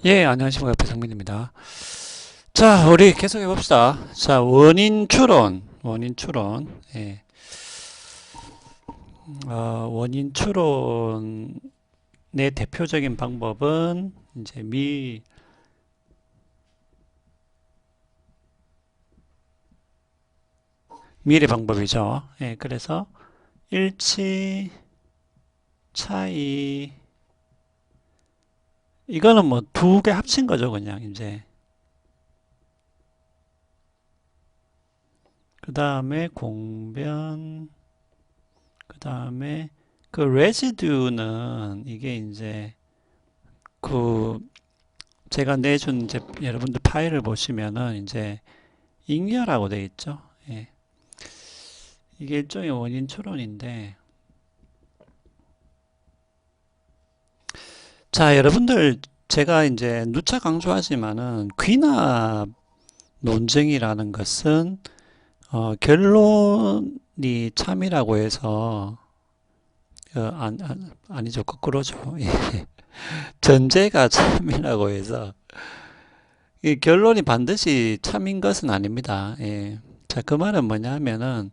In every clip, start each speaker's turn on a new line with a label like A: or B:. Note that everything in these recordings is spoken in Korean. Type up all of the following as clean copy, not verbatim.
A: 예, 안녕하십니까. 배성민입니다. 자, 우리 계속해 봅시다. 자, 원인 추론. 원인 추론. 예. 원인 추론의 대표적인 방법은 이제 미래 방법이죠. 예, 그래서 일치, 차이, 이거는 뭐 두 개 합친 거죠, 그냥 이제. 그 다음에 공변, 그 다음에 그 레지듀는 이게 이제 그 제가 내준 이제 여러분들 파일을 보시면은 이제 잉여라고 되어 있죠. 예. 이게 일종의 원인 추론인데, 자, 여러분들 제가 이제 누차 강조하지만은 귀납 논증이라는 것은 결론이 참이라고 해서 아니죠, 거꾸로죠. 예. 전제가 참이라고 해서 이 결론이 반드시 참인 것은 아닙니다. 예. 자, 그 말은 뭐냐 하면은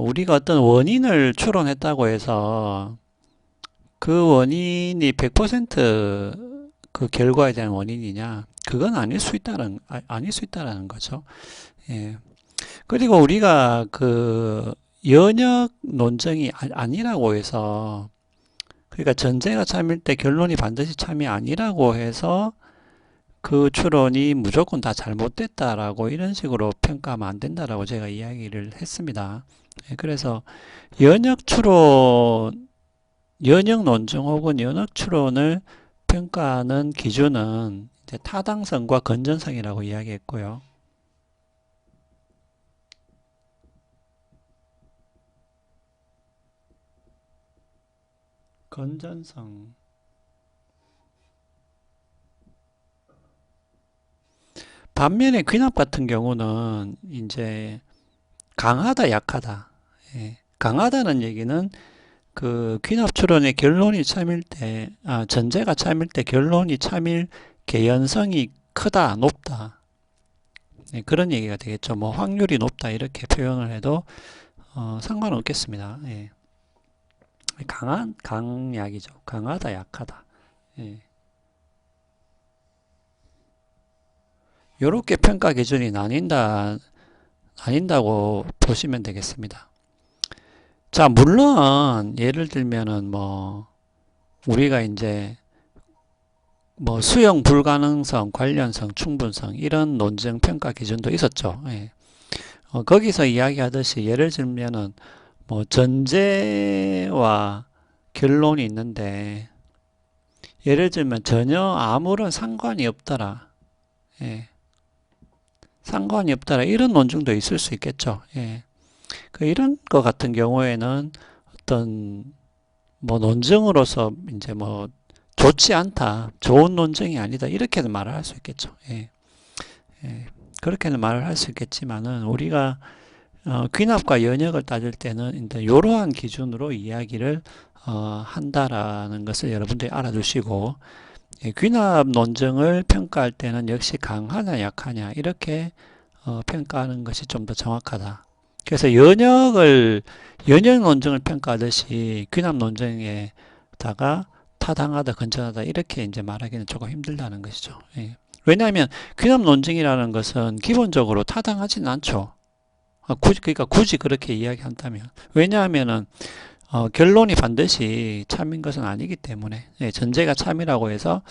A: 우리가 어떤 원인을 추론했다고 해서 그 원인이 100%그 결과에 대한 원인이냐? 그건 아닐 수 있다라는 거죠. 예. 그리고 우리가 그 연역 논증이 아니라고 해서 그러니까 전제가 참일 때 결론이 반드시 참이 아니라고 해서 그 추론이 무조건 다 잘못됐다라고 이런 식으로 평가하면 안 된다라고 제가 이야기를 했습니다. 예, 그래서 연역 추론, 연역 논증 혹은 연역 추론을 평가하는 기준은 이제 타당성과 건전성이라고 이야기했고요. 건전성. 반면에 귀납 같은 경우는 이제 강하다, 약하다. 예, 강하다는 얘기는 그 귀납 추론의 결론이 참일 때, 전제가 참일 때 결론이 참일 개연성이 크다, 높다. 네, 그런 얘기가 되겠죠. 뭐 확률이 높다 이렇게 표현을 해도 상관없겠습니다. 예. 강약이죠. 강하다, 약하다. 예. 요렇게 평가 기준이 나뉜다고 보시면 되겠습니다. 자, 물론 예를 들면은 뭐 우리가 이제 뭐 수용 불가능성, 관련성, 충분성 이런 논증 평가 기준도 있었죠. 예. 거기서 이야기하듯이 예를 들면은 뭐 전제와 결론이 있는데 예를 들면 전혀 아무런 상관이 없더라. 예. 상관이 없더라. 이런 논증도 있을 수 있겠죠. 예. 그 이런 것 같은 경우에는 어떤 뭐 논증으로서 이제 뭐 좋지 않다, 좋은 논증이 아니다 이렇게는 말을 할 수 있겠죠. 예. 예. 그렇게는 말을 할 수 있겠지만은 우리가 귀납과 연역을 따질 때는 이제 이러한 기준으로 이야기를 한다라는 것을 여러분들이 알아두시고 예, 귀납 논증을 평가할 때는 역시 강하냐 약하냐 이렇게 평가하는 것이 좀 더 정확하다. 그래서 연역 논증을 평가하듯이 귀납 논증에다가 타당하다, 건전하다 이렇게 이제 말하기는 조금 힘들다는 것이죠. 예. 왜냐하면 귀납 논증이라는 것은 기본적으로 타당하지는 않죠. 그러니까 굳이 그렇게 이야기한다면 왜냐하면은 결론이 반드시 참인 것은 아니기 때문에 예, 전제가 참이라고 해서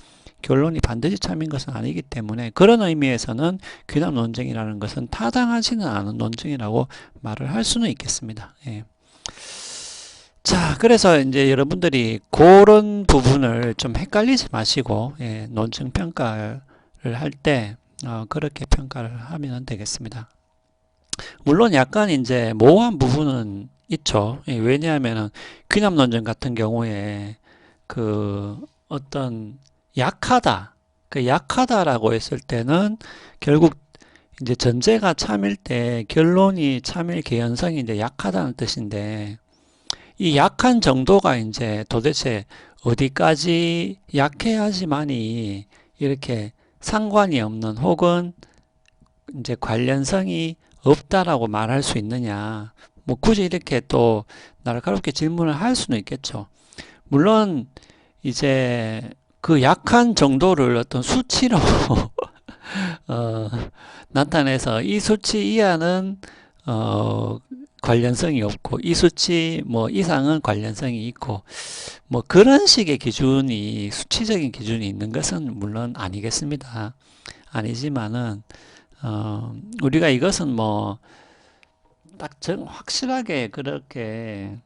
A: 결론이 반드시 참인 것은 아니기 때문에 그런 의미에서는 귀납 논증이라는 것은 타당하지는 않은 논증이라고 말을 할 수는 있겠습니다. 예. 자, 그래서 이제 여러분들이 그런 부분을 좀 헷갈리지 마시고 예, 논증 평가를 할 때 그렇게 평가를 하면 되겠습니다. 물론 약간 이제 모호한 부분은 있죠. 예, 왜냐하면은 귀납 논증 같은 경우에 그 어떤 약하다, 그 약하다라고 했을 때는 결국 이제 전제가 참일 때 결론이 참일 개연성이 이제 약하다는 뜻인데 이 약한 정도가 이제 도대체 어디까지 약해야지만이 이렇게 상관이 없는 혹은 이제 관련성이 없다라고 말할 수 있느냐. 뭐 굳이 이렇게 또 날카롭게 질문을 할 수는 있겠죠. 물론 이제 그 약한 정도를 어떤 수치로 나타내서 이 수치 이하는 관련성이 없고 이 수치 뭐 이상은 관련성이 있고 뭐 그런 식의 기준이 수치적인 기준이 있는 것은 물론 아니겠습니다. 아니지만은 우리가 이것은 뭐 딱 확실하게 그렇게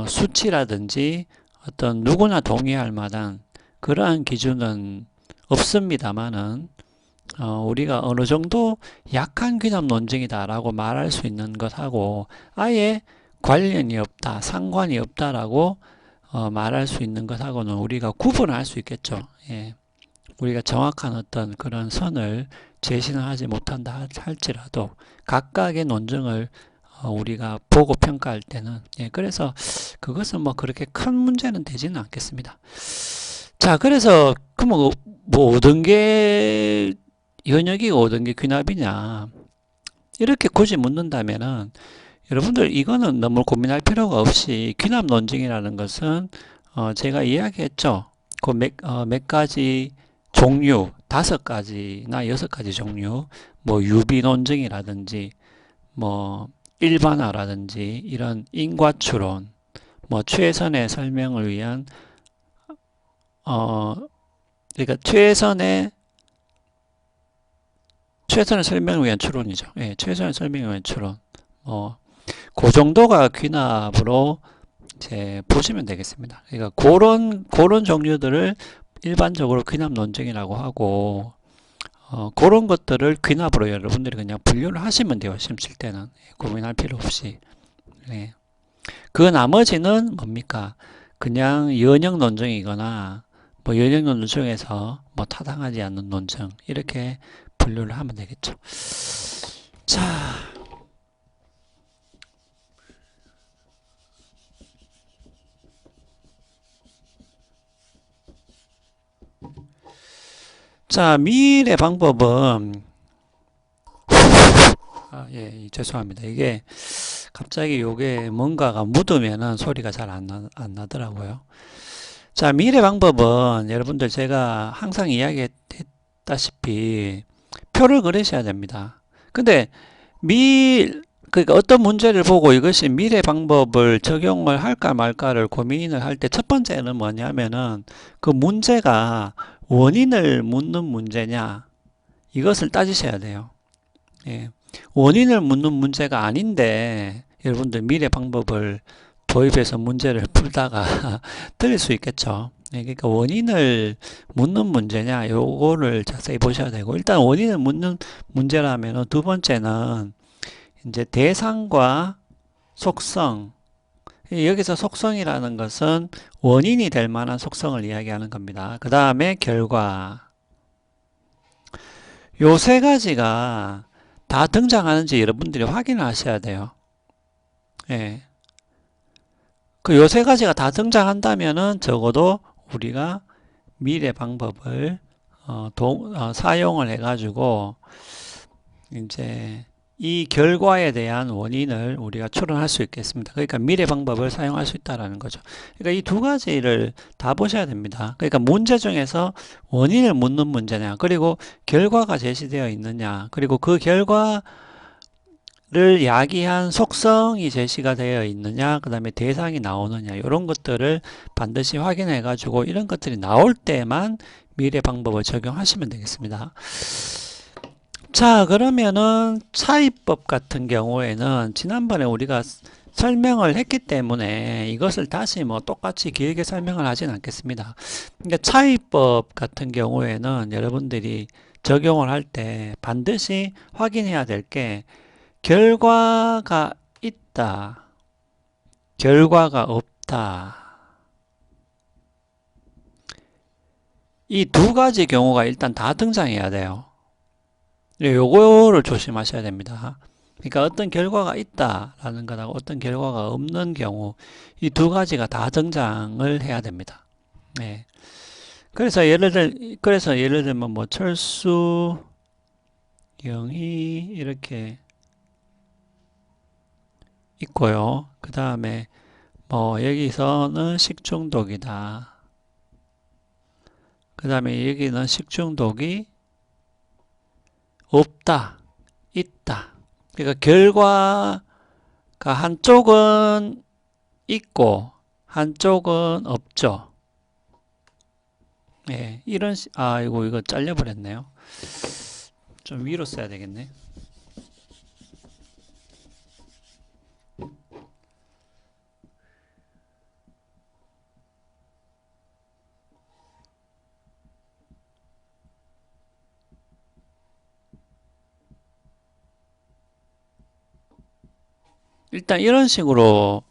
A: 수치라든지 어떤 누구나 동의할 만한 그러한 기준은 없습니다만은 우리가 어느 정도 약한 귀납 논증이다라고 말할 수 있는 것하고 아예 관련이 없다, 상관이 없다라고 말할 수 있는 것하고는 우리가 구분할 수 있겠죠. 예. 우리가 정확한 어떤 그런 선을 제시는 하지 못한다 할지라도 각각의 논증을 우리가 보고 평가할 때는 예, 그래서 그것은 뭐 그렇게 큰 문제는 되지는 않겠습니다. 자, 그래서 그럼 뭐 어떤 게 현역이고 어떤 게 귀납이냐 이렇게 굳이 묻는다면은 여러분들 이거는 너무 고민할 필요가 없이 귀납 논증이라는 것은 제가 이야기했죠. 그 몇 가지 종류 5가지나 6가지 종류 뭐 유비 논증이라든지 뭐 일반화라든지 이런 인과추론 뭐 최선의 설명을 위한 그러니까 최선의 설명을 위한 추론이죠. 예, 최선의 설명을 위한 추론. 그 정도가 귀납으로 이제 보시면 되겠습니다. 그러니까 그런 종류들을 일반적으로 귀납 논증이라고 하고 그런 것들을 귀납으로 여러분들이 그냥 분류를 하시면 돼요. 시험 칠 때는 고민할 필요 없이. 네. 그 나머지는 뭡니까? 그냥 연역 논증이거나 뭐 연역 논증 중에서 뭐 타당하지 않는 논증 이렇게 분류를 하면 되겠죠. 자, 미일의 방법은 예, 죄송합니다. 이게 갑자기 요게 뭔가가 묻으면은 소리가 잘 안 나더라고요. 자, 미일의 방법은 여러분들 제가 항상 이야기했다시피 표를 그리셔야 됩니다. 근데 그러니까 어떤 문제를 보고 이것이 미래 방법을 적용을 할까 말까를 고민을 할 때 첫 번째는 뭐냐면은 그 문제가 원인을 묻는 문제냐 이것을 따지셔야 돼요. 예. 원인을 묻는 문제가 아닌데 여러분들 미래 방법을 도입해서 문제를 풀다가 틀릴 수 있겠죠. 예, 그러니까 원인을 묻는 문제냐 요거를 자세히 보셔야 되고 일단 원인을 묻는 문제라면 두 번째는 이제 대상과 속성 여기서 속성이라는 것은 원인이 될 만한 속성을 이야기하는 겁니다. 그 다음에 결과 요 세 가지가 다 등장하는지 여러분들이 확인을 하셔야 돼요. 예. 그 요 세 가지가 다 등장한다면은 적어도 우리가 미래 방법을 사용을 해가지고 이제 이 결과에 대한 원인을 우리가 추론할 수 있겠습니다. 그러니까 미래 방법을 사용할 수 있다라는 거죠. 그러니까 이 두 가지를 다 보셔야 됩니다. 그러니까 문제 중에서 원인을 묻는 문제냐, 그리고 결과가 제시되어 있느냐, 그리고 그 결과를 야기한 속성이 제시가 되어 있느냐, 그 다음에 대상이 나오느냐, 이런 것들을 반드시 확인해 가지고 이런 것들이 나올 때만 미래 방법을 적용하시면 되겠습니다. 자, 그러면은 차이법 같은 경우에는 지난번에 우리가 설명을 했기 때문에 이것을 다시 뭐 똑같이 길게 설명을 하진 않겠습니다. 그러니까 차이법 같은 경우에는 여러분들이 적용을 할 때 반드시 확인해야 될 게 결과가 있다, 결과가 없다. 이 두 가지 경우가 일단 다 등장해야 돼요. 요거를 조심하셔야 됩니다. 그러니까 어떤 결과가 있다라는 것하고 어떤 결과가 없는 경우 이 두 가지가 다 등장을 해야 됩니다. 네. 그래서 예를 들면 뭐 철수 영이 이렇게 있고요. 그 다음에 뭐 여기서는 식중독이다. 그 다음에 여기는 식중독이 없다, 있다. 그러니까 결과가 한쪽은 있고 한쪽은 없죠. 예, 아이고 이거 잘려버렸네요. 좀 위로 써야 되겠네. 일단 이런 식으로